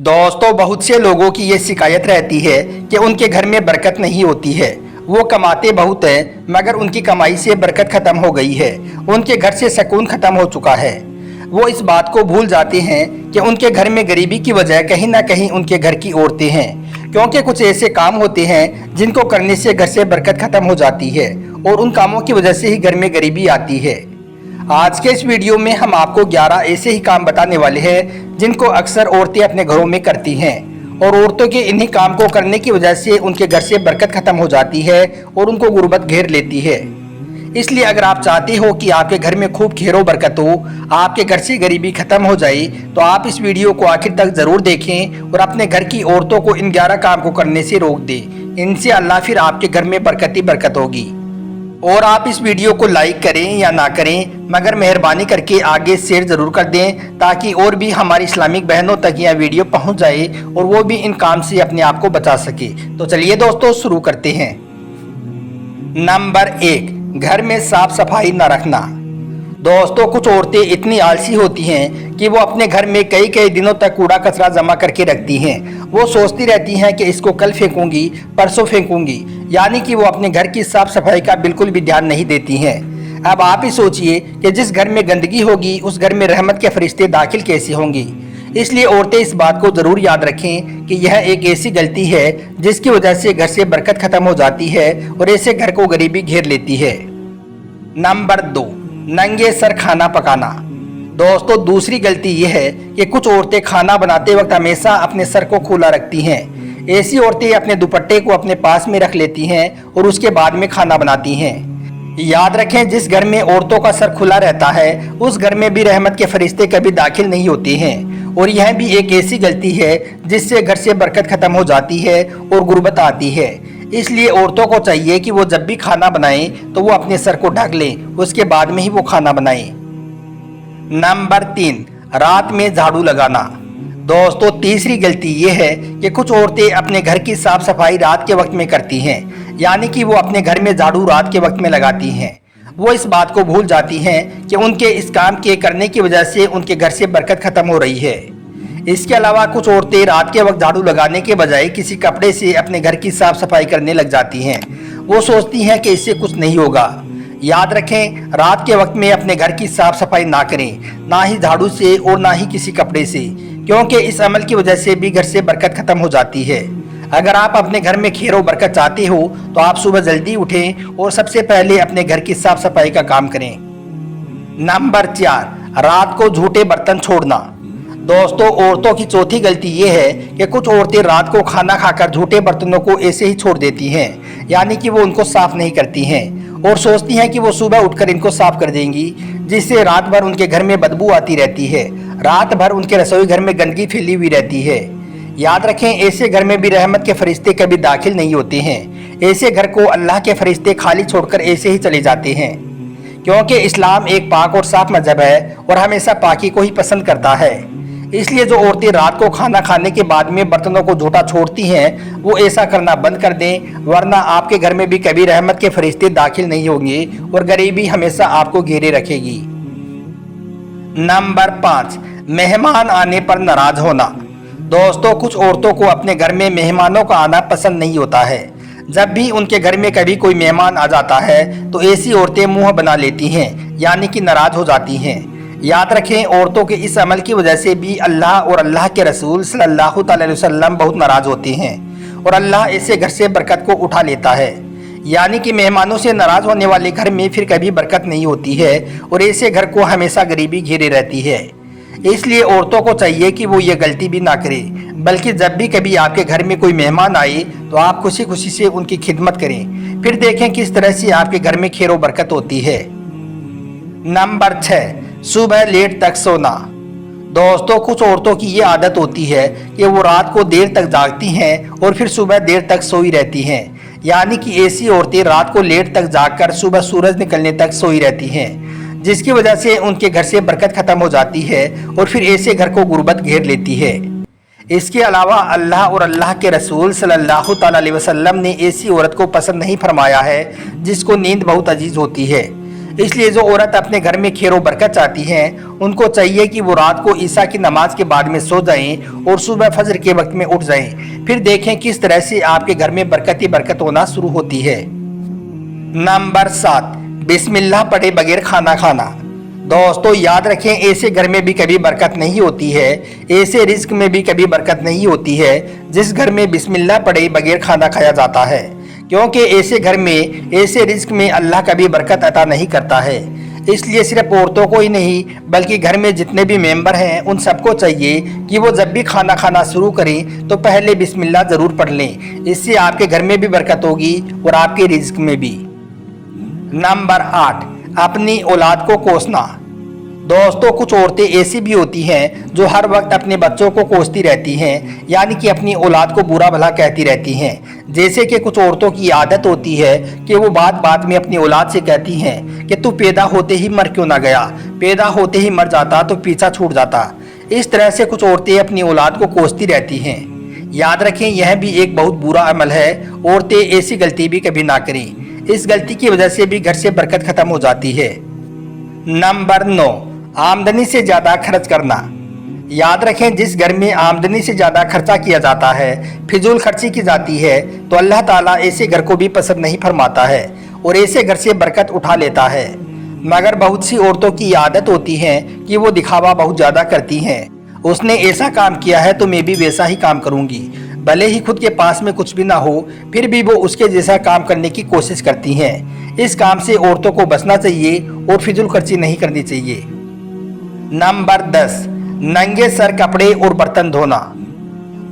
दोस्तों, बहुत से लोगों की ये शिकायत रहती है कि उनके घर में बरकत नहीं होती है। वो कमाते बहुत हैं मगर उनकी कमाई से बरकत खत्म हो गई है। उनके घर से सुकून खत्म हो चुका है। वो इस बात को भूल जाते हैं कि उनके घर में गरीबी की वजह कहीं ना कहीं उनके घर की औरतें हैं, क्योंकि कुछ ऐसे काम होते हैं जिनको करने से घर से बरकत खत्म हो जाती है और उन कामों की वजह से ही घर में गरीबी आती है। आज के इस वीडियो में हम आपको 11 ऐसे ही काम बताने वाले हैं जिनको अक्सर औरतें अपने घरों में करती हैं और औरतों के इन्हीं काम को करने की वजह से उनके घर से बरकत खत्म हो जाती है और उनको गुर्बत घेर लेती है। इसलिए अगर आप चाहते हो कि आपके घर में खूब खैर बरकत हो, आपके घर से गरीबी खत्म हो जाए, तो आप इस वीडियो को आखिर तक जरूर देखें और अपने घर की औरतों को इन 11 काम को करने से रोक दें। इनसे अल्लाह फिर आपके घर में बरकत ही बरकत होगी। और आप इस वीडियो को लाइक करें या ना करें, मगर मेहरबानी करके आगे शेयर ज़रूर कर दें ताकि और भी हमारी इस्लामिक बहनों तक यह वीडियो पहुंच जाए और वो भी इन काम से अपने आप को बचा सके। तो चलिए दोस्तों, शुरू करते हैं। नंबर 1, घर में साफ सफाई न रखना। दोस्तों, कुछ औरतें इतनी आलसी होती हैं कि वो अपने घर में कई कई दिनों तक कूड़ा कचरा जमा करके रखती हैं। वो सोचती रहती हैं कि इसको कल फेंकूंगी, परसों फेंकूंगी, यानी कि वो अपने घर की साफ सफाई का बिल्कुल भी ध्यान नहीं देती हैं। अब आप ही सोचिए कि जिस घर में गंदगी होगी उस घर में रहमत के फरिश्ते दाखिल कैसे होंगे। इसलिए औरतें इस बात को जरूर याद रखें कि यह एक ऐसी गलती है जिसकी वजह से घर से बरकत खत्म हो जाती है और ऐसे घर को गरीबी घेर लेती है। नंबर 2, नंगे सर खाना पकाना। दोस्तों, दूसरी गलती यह है कि कुछ औरतें खाना बनाते वक्त हमेशा अपने सर को खुला रखती हैं। ऐसी औरतें अपने दुपट्टे को अपने पास में रख लेती हैं और उसके बाद में खाना बनाती हैं। याद रखें, जिस घर में औरतों का सर खुला रहता है उस घर में भी रहमत के फरिश्ते कभी दाखिल नहीं होते हैं और यह भी एक ऐसी गलती है जिससे घर से बरकत खत्म हो जाती है और गुर्बत आती है। इसलिए औरतों को चाहिए कि वो जब भी खाना बनाएं तो वो अपने सर को ढक लें, उसके बाद में ही वो खाना बनाएं। नंबर 3, रात में झाड़ू लगाना। दोस्तों, तीसरी गलती ये है कि कुछ औरतें अपने घर की साफ सफाई रात के वक्त में करती हैं, यानी कि वो अपने घर में झाड़ू रात के वक्त में लगाती हैं। वो इस बात को भूल जाती हैं कि उनके इस काम के करने की वजह से उनके घर से बरकत खत्म हो रही है। इसके अलावा कुछ औरतें रात के वक्त झाड़ू लगाने के बजाय किसी कपड़े से अपने घर की साफ सफाई करने लग जाती हैं। वो सोचती हैं कि इससे कुछ नहीं होगा। याद रखें, रात के वक्त में अपने घर की साफ सफाई ना करें, ना ही झाड़ू से और ना ही किसी कपड़े से, क्योंकि इस अमल की वजह से भी घर से बरकत खत्म हो जाती है। अगर आप अपने घर में खैर बरकत चाहते हो तो आप सुबह जल्दी उठें और सबसे पहले अपने घर की साफ सफाई का काम करें। नंबर 4, रात को झूठे बर्तन छोड़ना। दोस्तों, औरतों की चौथी गलती ये है कि कुछ औरतें रात को खाना खाकर झूठे बर्तनों को ऐसे ही छोड़ देती हैं, यानी कि वो उनको साफ नहीं करती हैं और सोचती हैं कि वो सुबह उठकर इनको साफ कर देंगी, जिससे रात भर उनके घर में बदबू आती रहती है। रात भर उनके रसोई घर में गंदगी फैली हुई रहती है। याद रखें, ऐसे घर में भी रहमत के फरिश्ते कभी दाखिल नहीं होते हैं। ऐसे घर को अल्लाह के फरिश्ते खाली छोड़कर ऐसे ही चले जाते हैं, क्योंकि इस्लाम एक पाक और साफ मजहब है और हमेशा पाकी को ही पसंद करता है। इसलिए जो औरतें रात को खाना खाने के बाद में बर्तनों को झूठा छोड़ती हैं वो ऐसा करना बंद कर दें, वरना आपके घर में भी कभी रहमत के फरिश्ते दाखिल नहीं होंगे और गरीबी हमेशा आपको घेरे रखेगी। नंबर 5, मेहमान आने पर नाराज होना। दोस्तों, कुछ औरतों को अपने घर में मेहमानों का आना पसंद नहीं होता है। जब भी उनके घर में कभी कोई मेहमान आ जाता है तो ऐसी औरतें मुंह बना लेती हैं, यानी कि नाराज हो जाती हैं। याद रखें, औरतों के इस अमल की वजह से भी अल्लाह और अल्लाह के रसूल सल्लल्लाहु अलैहि वसल्लम बहुत नाराज होते हैं और अल्लाह ऐसे घर से बरकत को उठा लेता है। यानी कि मेहमानों से नाराज होने वाले घर में फिर कभी बरकत नहीं होती है और ऐसे घर को हमेशा गरीबी घेरे रहती है। इसलिए औरतों को चाहिए कि वो ये गलती भी ना करें, बल्कि जब भी कभी आपके घर में कोई मेहमान आए तो आप खुशी खुशी से उनकी खिदमत करें। फिर देखें किस तरह से आपके घर में खैर बरकत होती है। नंबर 6, सुबह लेट तक सोना। दोस्तों, कुछ औरतों की ये आदत होती है कि वो रात को देर तक जागती हैं और फिर सुबह देर तक सोई रहती हैं, यानी कि ऐसी औरतें रात को लेट तक जागकर सुबह सूरज निकलने तक सोई रहती हैं, जिसकी वजह से उनके घर से बरकत खत्म हो जाती है और फिर ऐसे घर को गुर्बत घेर लेती है। इसके अलावा अल्लाह और अल्लाह के रसूल सल्लल्लाहु अलैहि वसल्लम ने ऐसी औरत को पसंद नहीं फरमाया है जिसको नींद बहुत अजीज होती है। इसलिए जो औरत अपने घर में खैर व बरकत चाहती हैं, उनको चाहिए कि वो रात को ईशा की नमाज के बाद में सो जाएं और सुबह फजर के वक्त में उठ जाएं। फिर देखें किस तरह से आपके घर में बरकत ही बरकत होना शुरू होती है। नंबर 7, बिस्मिल्लाह पढ़े बगैर खाना खाना। दोस्तों याद रखें, ऐसे घर में भी कभी बरकत नहीं होती है, ऐसे रिस्क में भी कभी बरकत नहीं होती है जिस घर में बिस्मिल्लाह पढ़े बगैर खाना खाया जाता है, क्योंकि ऐसे घर में, ऐसे रिस्क में अल्लाह कभी बरकत अता नहीं करता है। इसलिए सिर्फ औरतों को ही नहीं बल्कि घर में जितने भी मेंबर हैं उन सबको चाहिए कि वो जब भी खाना खाना शुरू करें तो पहले बिस्मिल्लाह ज़रूर पढ़ लें। इससे आपके घर में भी बरकत होगी और आपके रिस्क में भी। नंबर 8, अपनी औलाद को कोसना। दोस्तों कुछ औरतें ऐसी भी होती हैं जो हर वक्त अपने बच्चों को कोसती रहती हैं, यानी कि अपनी औलाद को बुरा भला कहती रहती हैं। जैसे कि कुछ औरतों की आदत होती है कि वो बात बात में अपनी औलाद से कहती हैं कि तू पैदा होते ही मर क्यों ना गया, पैदा होते ही मर जाता तो पीछा छूट जाता। इस तरह से कुछ औरतें अपनी औलाद को कोसती रहती हैं। याद रखें, यह भी एक बहुत बुरा अमल है। औरतें ऐसी गलती भी कभी ना करें, इस गलती की वजह से भी घर से बरकत खत्म हो जाती है। नंबर 9, आमदनी से ज्यादा खर्च करना। याद रखें, जिस घर में आमदनी से ज्यादा खर्चा किया जाता है, फिजूल खर्ची की जाती है, तो अल्लाह ताला ऐसे घर को भी पसंद नहीं फरमाता है और ऐसे घर से बरकत उठा लेता है। मगर बहुत सी औरतों की आदत होती है कि वो दिखावा बहुत ज्यादा करती हैं। उसने ऐसा काम किया है तो मैं भी वैसा ही काम करूंगी, भले ही खुद के पास में कुछ भी ना हो फिर भी वो उसके जैसा काम करने की कोशिश करती हैं। इस काम से औरतों को बचना चाहिए और फिजूल खर्ची नहीं करनी चाहिए। नंबर 10, नंगे सर कपड़े और बर्तन धोना।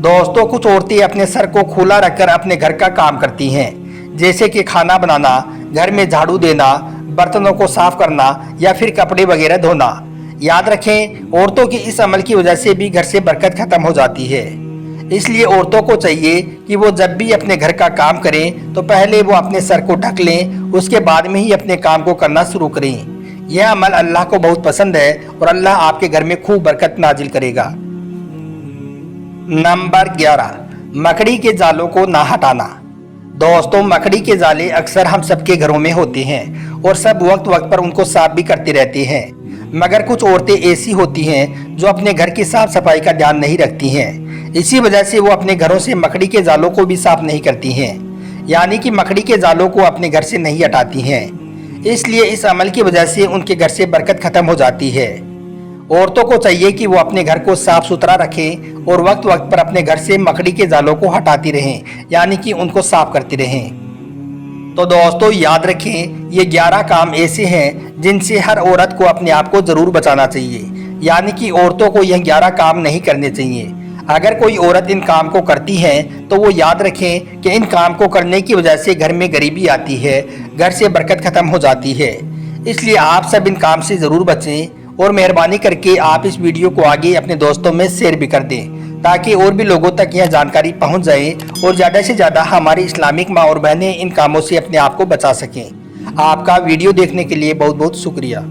दोस्तों कुछ औरतें अपने सर को खुला रखकर अपने घर का काम करती हैं, जैसे कि खाना बनाना, घर में झाड़ू देना, बर्तनों को साफ करना या फिर कपड़े वगैरह धोना। याद रखें, औरतों की इस अमल की वजह से भी घर से बरकत खत्म हो जाती है। इसलिए औरतों को चाहिए कि वो जब भी अपने घर का काम करें तो पहले वो अपने सर को ढक लें, उसके बाद में ही अपने काम को करना शुरू करें। यह अमल अल्लाह को बहुत पसंद है और अल्लाह आपके घर में खूब बरकत नाजिल करेगा। नंबर 11, मकड़ी के जालों को ना हटाना। दोस्तों मकड़ी के जाले अक्सर हम सबके घरों में होते हैं और सब वक्त वक्त पर उनको साफ भी करते रहते हैं, मगर कुछ औरतें ऐसी होती हैं जो अपने घर की साफ सफाई का ध्यान नहीं रखती हैं। इसी वजह से वो अपने घरों से मकड़ी के जालों को भी साफ नहीं करती हैं, यानी कि मकड़ी के जालों को अपने घर से नहीं हटाती हैं। इसलिए इस अमल की वजह से उनके घर से बरकत खत्म हो जाती है। औरतों को चाहिए कि वो अपने घर को साफ सुथरा रखें और वक्त वक्त पर अपने घर से मकड़ी के जालों को हटाती रहें, यानी कि उनको साफ करती रहें। तो दोस्तों याद रखें, ये 11 काम ऐसे हैं जिनसे हर औरत को अपने आप को जरूर बचाना चाहिए, यानी कि औरतों को यह 11 काम नहीं करने चाहिए। अगर कोई औरत इन काम को करती है तो वो याद रखें कि इन काम को करने की वजह से घर में गरीबी आती है, घर से बरकत खत्म हो जाती है। इसलिए आप सब इन काम से ज़रूर बचें और मेहरबानी करके आप इस वीडियो को आगे अपने दोस्तों में शेयर भी कर दें, ताकि और भी लोगों तक यह जानकारी पहुंच जाए और ज़्यादा से ज़्यादा हमारी इस्लामिक माँ और बहनें इन कामों से अपने आप को बचा सकें। आपका वीडियो देखने के लिए बहुत बहुत शुक्रिया।